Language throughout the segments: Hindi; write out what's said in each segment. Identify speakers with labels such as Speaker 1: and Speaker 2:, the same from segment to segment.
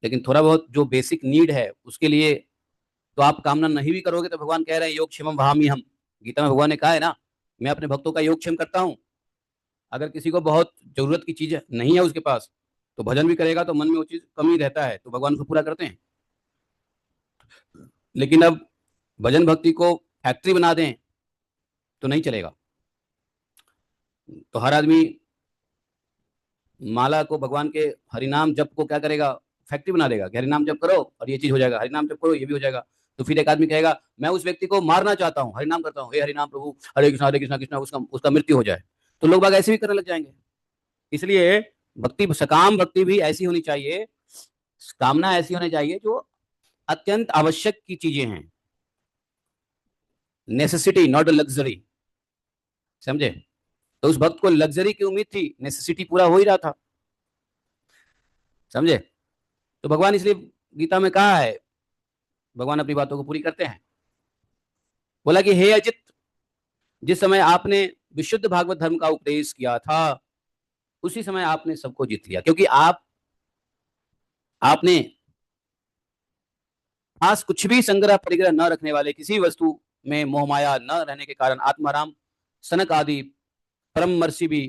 Speaker 1: लेकिन थोड़ा बहुत जो बेसिक नीड है उसके लिए तो आप कामना नहीं भी करोगे तो भगवान कह रहे हैं योग क्षेमम वहामी हम। गीता में भगवान ने कहा है ना, मैं अपने भक्तों का योग क्षेम करता हूँ। अगर किसी को बहुत जरूरत की चीज नहीं है उसके पास, तो भजन भी करेगा तो मन में वो चीज कमी रहता है, तो भगवान उसको पूरा करते हैं। लेकिन अब भजन भक्ति को फैक्ट्री बना दें तो नहीं चलेगा। तो हर आदमी माला को, भगवान के हरिनाम जप को क्या करेगा, फैक्ट्री बना देगा कि हरिनाम जप करो और ये चीज हो जाएगा, हरिनाम जप करो ये भी हो जाएगा। तो फिर एक आदमी कहेगा मैं उस व्यक्ति को मारना चाहता हूँ, हरिनाम करता हूँ, हे हरिनाम प्रभु, हरे कृष्णा कृष्णा, उसका उसका मृत्यु हो जाए। तो लोग बाग ऐसे भी करने लग जाएंगे। इसलिए भक्ति, सकाम भक्ति भी ऐसी होनी चाहिए, कामना ऐसी होनी चाहिए जो अत्यंत आवश्यक की चीजें हैं, नेसेसिटी नॉट अ लग्जरी। समझे? तो उस भक्त को लग्जरी की उम्मीद थी, नेसेसिटी पूरा हो ही रहा था। समझे? तो भगवान इसलिए गीता में कहा है, भगवान अपनी बातों को पूरी करते हैं। बोला कि हे अजित, जिस समय आपने विशुद्ध भागवत धर्म का उपदेश किया था उसी समय आपने सबको जीत लिया, क्योंकि आपने खास कुछ भी संग्रह परिग्रह न रखने वाले, किसी वस्तु में मोहमाया न रहने के कारण आत्माराम, सनक आदि परम भी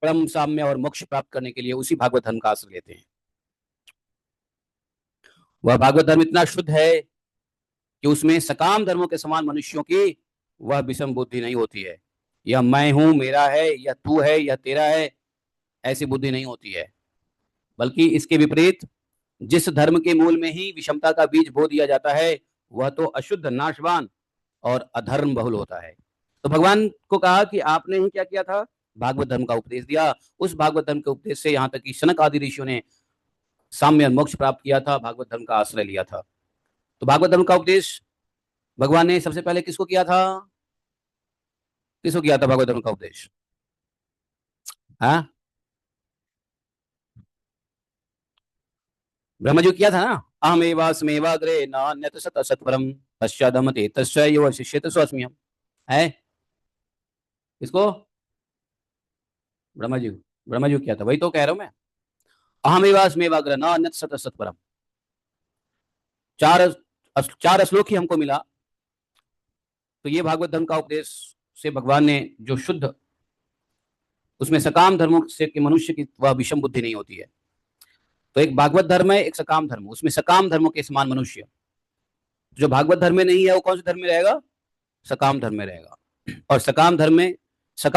Speaker 1: परम साम्य और मोक्ष प्राप्त करने के लिए उसी भागवत धर्म का आश्रय लेते हैं। वह भागवत धर्म इतना शुद्ध है कि उसमें सकाम धर्मों के समान मनुष्यों की वह विषम बुद्धि नहीं होती है। यह मैं हूं, मेरा है, यह तू है, यह तेरा है, ऐसी बुद्धि नहीं होती है। बल्कि इसके विपरीत जिस धर्म के मूल में ही विषमता का बीज बो दिया जाता है वह तो अशुद्ध, नाशवान और अधर्म बहुल होता है। तो भगवान को कहा कि आपने ही क्या किया था, भागवत धर्म का उपदेश दिया। उस भागवत धर्म के उपदेश से यहाँ तक कि सनक आदि ऋषियों ने साम्य मोक्ष प्राप्त किया था, भागवत धर्म का आश्रय लिया था। तो भागवत धर्म का उपदेश भगवान ने सबसे पहले किसको किया था? किसको किया था भागवत धर्म का उपदेश? हाँ, ब्रह्मा जी को किया था ना। अहमेवास्मेवाग्रे नान्यत सत सत्वरम पश्चादमते तस्य यो शिष्यते स्वस्म्यहम्। है इसको ब्रह्मा जी, ब्रह्मा जी को किया था, वही तो कह रहा हूं मैं। अहमेवास्मेवाग्रे नान्यत सत सत्वरम। चार चार श्लोक ही हमको मिला। तो ये भागवत धर्म का उपदेश से भगवान ने जो शुद्ध, उसमें सकाम धर्मों से कि मनुष्य की वह विषम बुद्धि नहीं होती है। तो एक भागवत धर्म है, एक सकाम धर्म, उसमें सकाम धर्मों के समान मनुष्य। जो भागवत धर्म में नहीं है वो कौन से धर्म में रहेगा? सकाम धर्म में रहेगा। और सकाम धर्म में